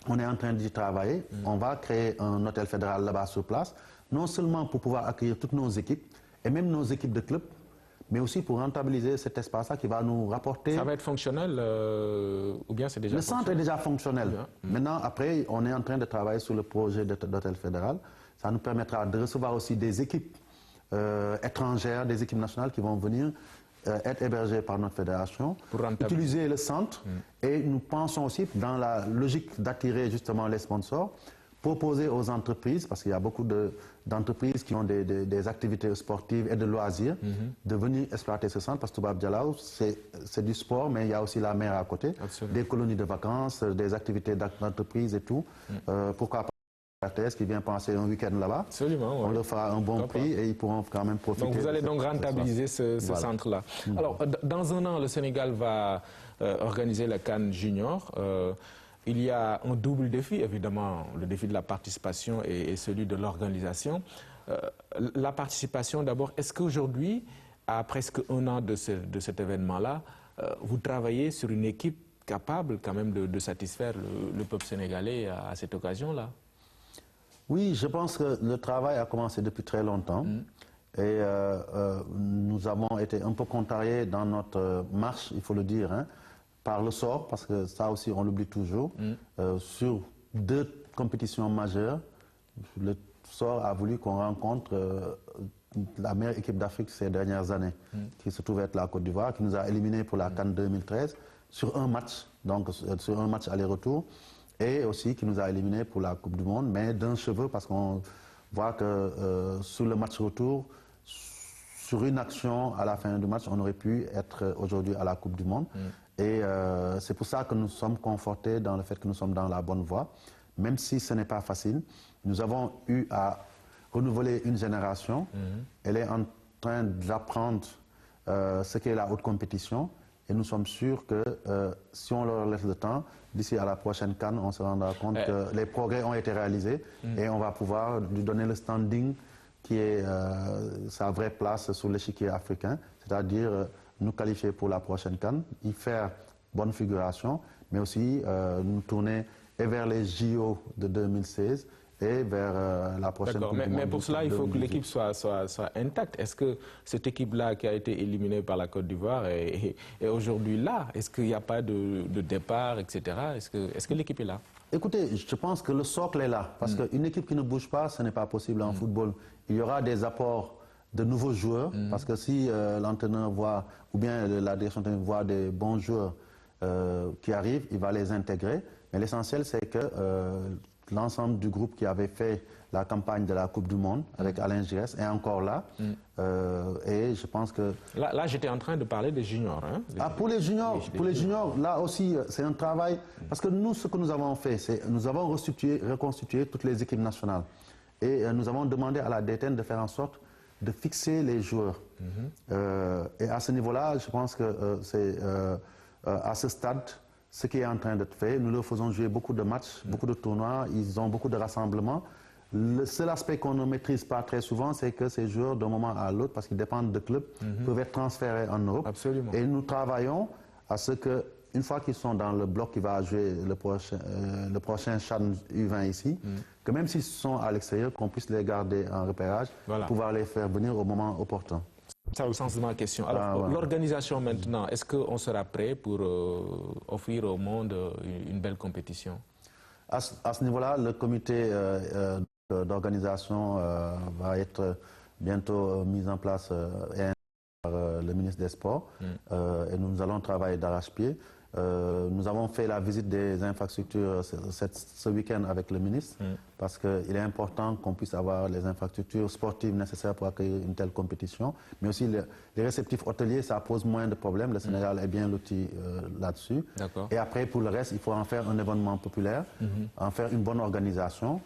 B: on est en train d'y travailler. On va créer un hôtel fédéral là-bas sur place, non seulement pour pouvoir accueillir toutes nos équipes, et même nos équipes de clubs, mais aussi pour rentabiliser cet espace-là qui va nous rapporter...
A: Ça va être fonctionnel ou bien c'est déjà
B: Le centre est déjà fonctionnel. Maintenant, après, on est en train de travailler sur le projet d'hôtel fédéral. Ça nous permettra de recevoir aussi des équipes étrangères, des équipes nationales qui vont venir être hébergées par notre fédération, utiliser le centre. Et nous pensons aussi, dans la logique d'attirer justement les sponsors, proposer aux entreprises, parce qu'il y a beaucoup d'entreprises qui ont des activités sportives et de loisirs, de venir exploiter ce centre, parce que Toubab Dialaw, c'est du sport, mais il y a aussi la mer à côté, des colonies de vacances, des activités d'entreprise et tout. Pourquoi pas RTS qui vient passer un week-end là-bas.
A: Absolument.
B: On leur fera un bon prix et ils pourront quand même profiter.
A: Donc vous allez donc rentabiliser ce centre-là. Alors, dans un an, le Sénégal va organiser la CAN Junior. Il y a un double défi, évidemment, le défi de la participation et celui de l'organisation. La participation, d'abord, est-ce qu'aujourd'hui, à presque un an de cet événement-là, vous travaillez sur une équipe capable quand même de satisfaire le peuple sénégalais à cette occasion-là?
B: Oui, je pense que le travail a commencé depuis très longtemps et nous avons été un peu contrariés dans notre marche, il faut le dire, par le sort, parce que ça aussi on l'oublie toujours. Sur 2 compétitions majeures, le sort a voulu qu'on rencontre la meilleure équipe d'Afrique ces dernières années, qui se trouve être la Côte d'Ivoire, qui nous a éliminés pour la CAN 2013 sur un match, donc sur un match aller-retour. Et aussi qui nous a éliminés pour la Coupe du Monde, mais d'un cheveu, parce qu'on voit que sur le match retour, sur une action à la fin du match, on aurait pu être aujourd'hui à la Coupe du Monde. Et c'est pour ça que nous sommes confortés dans le fait que nous sommes dans la bonne voie, même si ce n'est pas facile. Nous avons eu à renouveler une génération. Elle est en train d'apprendre ce qu'est la haute compétition. Et nous sommes sûrs que si on leur laisse le temps, d'ici à la prochaine CAN, on se rendra compte que les progrès ont été réalisés et on va pouvoir lui donner le standing qui est sa vraie place sur l'échiquier africain, c'est-à-dire nous qualifier pour la prochaine CAN, y faire bonne figuration, mais aussi nous tourner et vers les JO de 2016 et vers la prochaine Coupe du Monde.
A: Mais pour cela, il faut que l'équipe soit intacte. Est-ce que cette équipe-là qui a été éliminée par la Côte d'Ivoire est aujourd'hui là? Est-ce qu'il n'y a pas de départ, etc. Est-ce que l'équipe est là?
B: Écoutez, je pense que le socle est là. Parce qu'une équipe qui ne bouge pas, ce n'est pas possible en football. Il y aura des apports de nouveaux joueurs. Parce que si l'entraîneur voit, ou bien la direction voit des bons joueurs qui arrivent, il va les intégrer. Mais l'essentiel, c'est que l'ensemble du groupe qui avait fait la campagne de la Coupe du Monde avec Alain Giresse est encore là. Et je pense que...
A: Là j'étais en train de parler des juniors. Hein,
B: pour les juniors, là aussi, c'est un travail. Parce que nous, ce que nous avons fait, c'est nous avons reconstitué toutes les équipes nationales. Et nous avons demandé à la DTN de faire en sorte de fixer les joueurs. Et à ce niveau-là, je pense que c'est à ce stade, ce qui est en train d'être fait. Nous leur faisons jouer beaucoup de matchs, beaucoup de tournois, ils ont beaucoup de rassemblements. Le seul aspect qu'on ne maîtrise pas très souvent, c'est que ces joueurs, d'un moment à l'autre, parce qu'ils dépendent de clubs, peuvent être transférés en Europe.
A: Absolument.
B: Et nous travaillons à ce que, une fois qu'ils sont dans le bloc qui va jouer le prochain CHAN U20 ici, que même s'ils sont à l'extérieur, qu'on puisse les garder en repérage, pouvoir les faire venir au moment opportun.
A: C'est le sens de ma question. Alors, l'organisation maintenant, est-ce qu'on sera prêt pour offrir au monde une belle compétition?
B: À ce niveau-là, le comité d'organisation va être bientôt mis en place par le ministre des Sports et nous allons travailler d'arrache-pied. Nous avons fait la visite des infrastructures ce week-end avec le ministre parce qu'il est important qu'on puisse avoir les infrastructures sportives nécessaires pour accueillir une telle compétition. Mais aussi les réceptifs hôteliers, ça pose moins de problèmes. Le Sénégal est bien loti là-dessus. Et après, pour le reste, il faut en faire un événement populaire, en faire une bonne organisation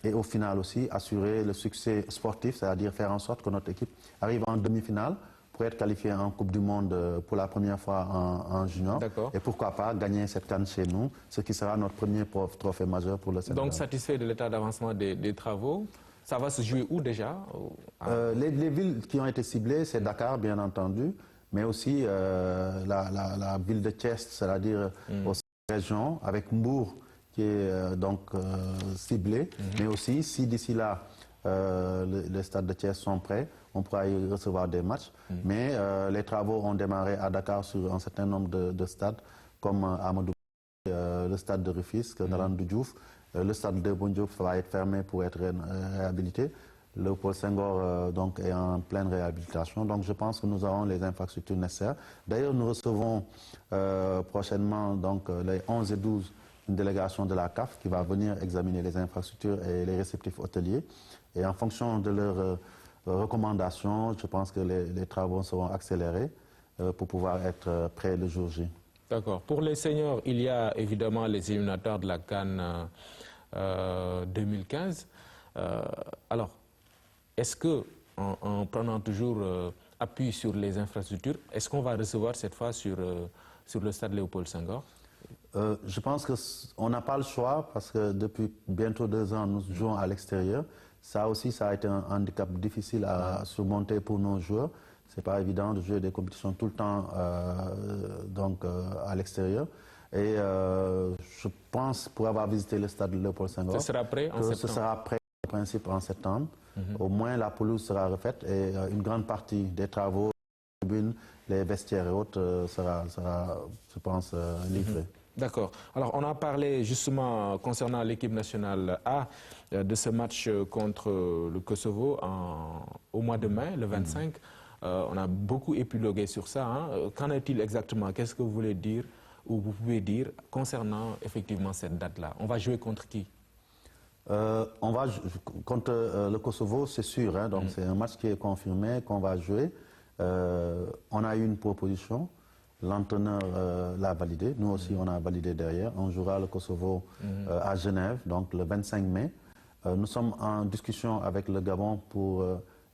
B: et au final aussi assurer le succès sportif, c'est-à-dire faire en sorte que notre équipe arrive en demi-finale pour être qualifié en Coupe du Monde pour la première fois en junior. Et pourquoi pas gagner cette CAN chez nous, ce qui sera notre premier trophée majeur pour le Sénégal.
A: Donc satisfait de l'état d'avancement des travaux. Ça va se jouer où déjà?
B: Les villes qui ont été ciblées, c'est Dakar bien entendu, mais aussi la ville de Thiès, c'est-à-dire aussi la région, avec Mbour qui est donc ciblé, mais aussi si d'ici là les stades de Thiès sont prêts, on pourra y recevoir des matchs. Mais les travaux ont démarré à Dakar sur un certain nombre de stades, comme Amadou, le stade de Rufisque, Ngalandou Diouf. Le stade de Bondiouf va être fermé pour être réhabilité. Le Paul Senghor donc, est en pleine réhabilitation. Donc je pense que nous aurons les infrastructures nécessaires. D'ailleurs, nous recevons prochainement, donc, les 11 et 12, une délégation de la CAF qui va venir examiner les infrastructures et les réceptifs hôteliers. Et en fonction de leurs recommandations, je pense que les travaux seront accélérés pour pouvoir être prêts le jour J.
A: D'accord. Pour les seniors, il y a évidemment les éliminatoires de la CAN 2015. Alors, est-ce que, en prenant toujours appui sur les infrastructures, est-ce qu'on va recevoir cette fois sur le stade Léopold Senghor?
B: Je pense qu'on n'a pas le choix parce que depuis bientôt 2 ans, nous jouons à l'extérieur. Ça aussi, ça a été un handicap difficile à surmonter pour nos joueurs. Ce n'est pas évident de jouer des compétitions tout le temps à l'extérieur. Et je pense, pour avoir visité le stade de Léopold Senghor,
A: ce sera prêt en septembre.
B: Ce sera prêt en principe en septembre. Au moins, la pelouse sera refaite et une grande partie des travaux, les tribunes, les vestiaires et autres sera, je pense, livrée.
A: D'accord. Alors, on a parlé justement concernant l'équipe nationale A de ce match contre le Kosovo au mois de mai, le 25. On a beaucoup épilogué sur ça. Hein. Qu'en est-il exactement? Qu'est-ce que vous voulez dire ou vous pouvez dire concernant effectivement cette date-là? On va jouer contre qui?
B: On va contre le Kosovo, c'est sûr. Hein. Donc c'est un match qui est confirmé, qu'on va jouer. On a eu une proposition. L'entraîneur l'a validé. Nous aussi, on a validé derrière. On jouera le Kosovo à Genève, donc le 25 mai. Nous sommes en discussion avec le Gabon pour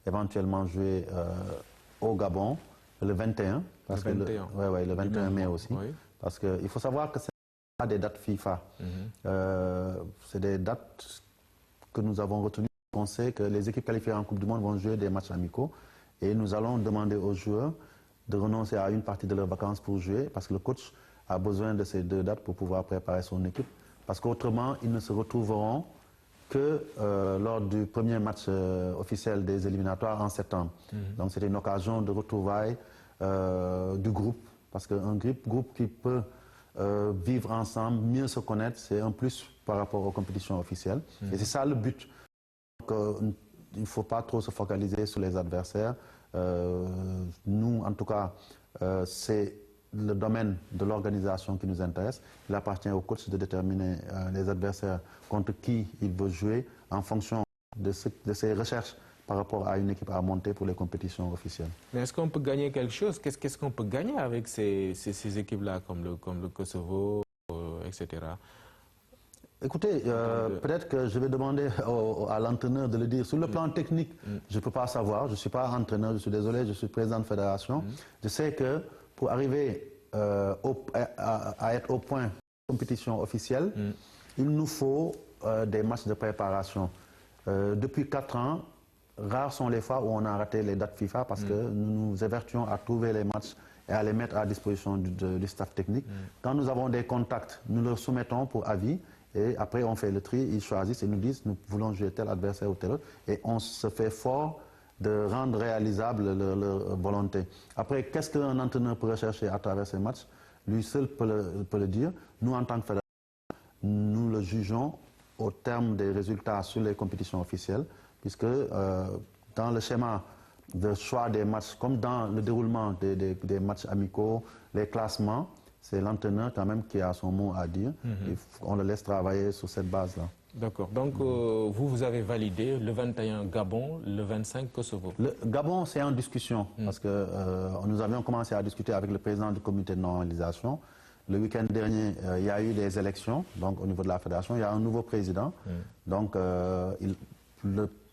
B: éventuellement jouer au Gabon le 21. Parce le 21. Le 21 mai aussi. Oui. Parce qu'il faut savoir que ce n'est pas des dates FIFA. C'est des dates que nous avons retenues. On sait que les équipes qualifiées en Coupe du Monde vont jouer des matchs amicaux. Et nous allons demander aux joueurs de renoncer à une partie de leurs vacances pour jouer, parce que le coach a besoin de ces 2 dates pour pouvoir préparer son équipe. Parce qu'autrement, ils ne se retrouveront que lors du premier match officiel des éliminatoires en septembre. Donc c'était une occasion de retrouvailles du groupe, parce qu'un groupe qui peut vivre ensemble, mieux se connaître, c'est un plus par rapport aux compétitions officielles. Et c'est ça le but. Donc, il ne faut pas trop se focaliser sur les adversaires. Nous, en tout cas, c'est le domaine de l'organisation qui nous intéresse. Il appartient au coach de déterminer les adversaires contre qui il veut jouer en fonction de ses recherches par rapport à une équipe à monter pour les compétitions officielles.
A: Mais est-ce qu'on peut gagner quelque chose? Qu'est-ce qu'on peut gagner avec ces équipes-là, comme le Kosovo, etc.?
B: Écoutez, peut-être que je vais demander à l'entraîneur de le dire. Sur le plan technique, je ne peux pas savoir. Je ne suis pas entraîneur, je suis désolé, je suis président de fédération. Je sais que pour arriver à être au point de compétition officielle, il nous faut des matchs de préparation. Depuis 4 ans, rares sont les fois où on a raté les dates FIFA parce que nous nous évertuons à trouver les matchs et à les mettre à disposition du staff technique. Quand nous avons des contacts, nous leur soumettons pour avis. Et après, on fait le tri, ils choisissent et nous disent nous voulons jouer tel adversaire ou tel autre. Et on se fait fort de rendre réalisable leur volonté. Après, qu'est-ce qu'un entraîneur peut rechercher à travers ces matchs? Lui seul peut le dire. Nous, en tant que fédération, nous le jugeons au terme des résultats sur les compétitions officielles, puisque dans le schéma de choix des matchs, comme dans le déroulement des matchs amicaux, les classements, c'est l'entraîneur quand même qui a son mot à dire. On le laisse travailler sur cette base-là.
A: D'accord. Donc, vous avez validé le 21 Gabon, le 25 Kosovo.
B: Le Gabon, c'est en discussion, parce que nous avions commencé à discuter avec le président du comité de normalisation. Le week-end dernier, il y a eu des élections, donc au niveau de la fédération, il y a un nouveau président. Donc,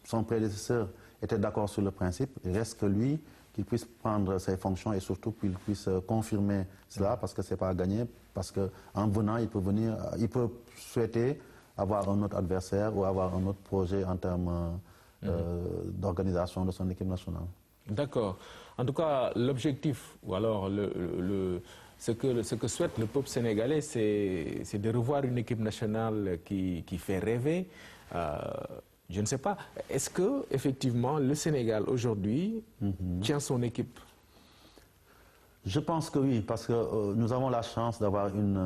B: son prédécesseur était d'accord sur le principe. Il reste que lui, qu'il puisse prendre ses fonctions et surtout qu'il puisse confirmer cela, parce que ce n'est pas gagné, parce qu'en venant, il peut souhaiter avoir un autre adversaire ou avoir un autre projet en termes d'organisation de son équipe nationale.
A: D'accord. En tout cas, l'objectif, ou alors ce que souhaite le peuple sénégalais, c'est de revoir une équipe nationale qui fait rêver. Je ne sais pas, est-ce que effectivement le Sénégal aujourd'hui tient son équipe?
B: Je pense que oui, parce que nous avons la chance d'avoir une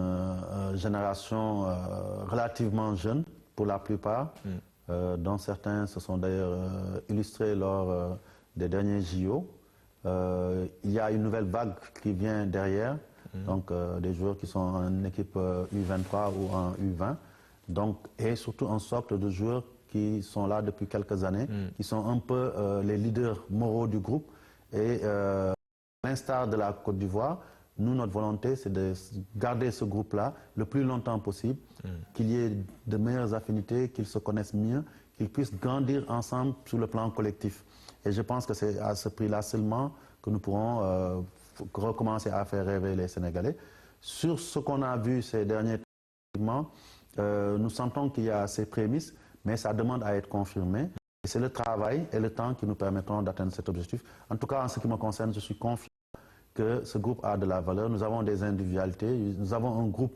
B: génération relativement jeune, pour la plupart, dont certains se sont d'ailleurs illustrés lors des derniers JO. Il y a une nouvelle vague qui vient derrière, donc des joueurs qui sont en équipe U23 ou en U20, donc, et surtout un socle de joueurs qui sont là depuis quelques années, qui sont un peu les leaders moraux du groupe. Et à l'instar de la Côte d'Ivoire, nous, notre volonté, c'est de garder ce groupe-là le plus longtemps possible, qu'il y ait de meilleures affinités, qu'ils se connaissent mieux, qu'ils puissent grandir ensemble sur le plan collectif. Et je pense que c'est à ce prix-là seulement que nous pourrons recommencer à faire rêver les Sénégalais. Sur ce qu'on a vu ces derniers temps, nous sentons qu'il y a ces prémices, mais ça demande à être confirmé. Et c'est le travail et le temps qui nous permettront d'atteindre cet objectif. En tout cas, en ce qui me concerne, je suis confiant que ce groupe a de la valeur. Nous avons des individualités, nous avons un groupe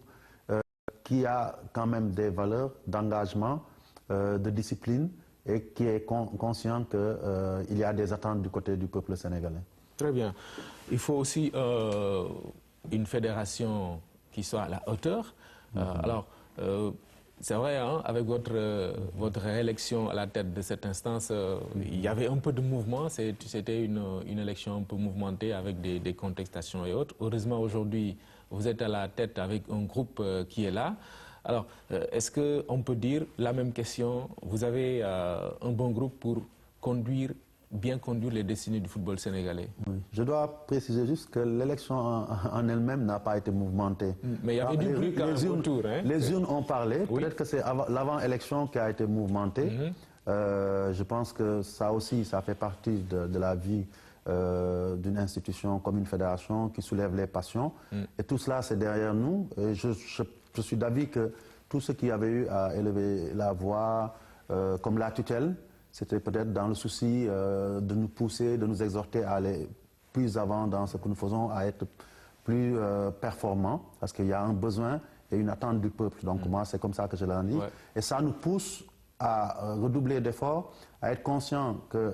B: qui a quand même des valeurs d'engagement, de discipline et qui est conscient qu'il y a des attentes du côté du peuple sénégalais.
A: Très bien. Il faut aussi une fédération qui soit à la hauteur. Alors, c'est vrai, hein, avec votre réélection à la tête de cette instance, il y avait un peu de mouvement. C'était une élection un peu mouvementée avec des contestations et autres. Heureusement, aujourd'hui, vous êtes à la tête avec un groupe qui est là. Alors, est-ce qu'on peut dire la même question? Vous avez un bon groupe pour bien conduire les destinées du football sénégalais.
B: Oui. Je dois préciser juste que l'élection en elle-même n'a pas été mouvementée.
A: Mais il y avait du bruit quand même autour. Hein?
B: Les urnes ont parlé.
A: Oui.
B: Peut-être que c'est l'avant-élection qui a été mouvementée. Je pense que ça aussi, ça fait partie de la vie d'une institution comme une fédération qui soulève les passions. Et tout cela, c'est derrière nous. Et je suis d'avis que tout ce qui avait eu à élever la voix, comme la tutelle, c'était peut-être dans le souci de nous pousser, de nous exhorter à aller plus avant dans ce que nous faisons, à être plus performants, parce qu'il y a un besoin et une attente du peuple. Donc moi, c'est comme ça que je l'analyse. Ouais. Et ça nous pousse à redoubler d'efforts, à être conscients que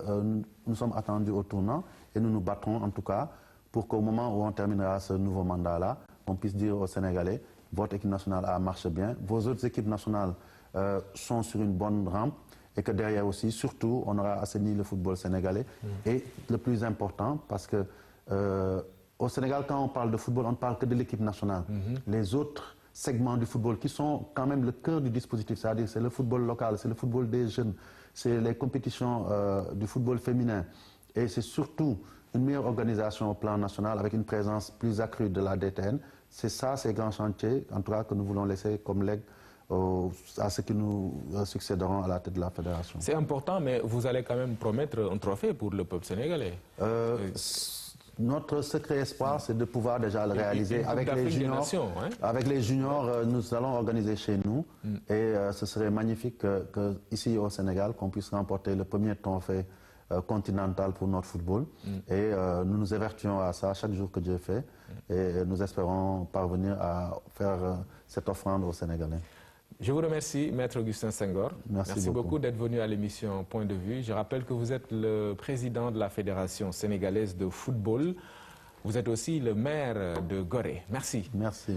B: nous sommes attendus au tournant et nous nous battrons en tout cas pour qu'au moment où on terminera ce nouveau mandat-là, on puisse dire aux Sénégalais, votre équipe nationale a marché bien, vos autres équipes nationales sont sur une bonne rampe et que derrière aussi, surtout, on aura assaini le football sénégalais. Et le plus important, parce que au Sénégal, quand on parle de football, on ne parle que de l'équipe nationale. Les autres segments du football qui sont quand même le cœur du dispositif, c'est-à-dire c'est le football local, c'est le football des jeunes, c'est les compétitions du football féminin et c'est surtout une meilleure organisation au plan national avec une présence plus accrue de la DTN. C'est ça, ces grands chantiers, en tout cas, que nous voulons laisser comme legs à ceux qui nous succéderont à la tête de la fédération.
A: C'est important, mais vous allez quand même promettre un trophée pour le peuple sénégalais.
B: Notre secret espoir, c'est de pouvoir déjà le réaliser. Avec les juniors,
A: Nations, hein?
B: avec les juniors, nous allons organiser chez nous. Et ce serait magnifique ici au Sénégal, qu'on puisse remporter le premier trophée continental pour notre football. Et nous nous évertuons à ça chaque jour que Dieu fait. Et nous espérons parvenir à faire cette offrande aux Sénégalais.
A: Je vous remercie, Maître Augustin Senghor.
B: Merci
A: beaucoup d'être venu à l'émission Point de vue. Je rappelle que vous êtes le président de la Fédération sénégalaise de football. Vous êtes aussi le maire de Gorée. Merci.
B: Merci.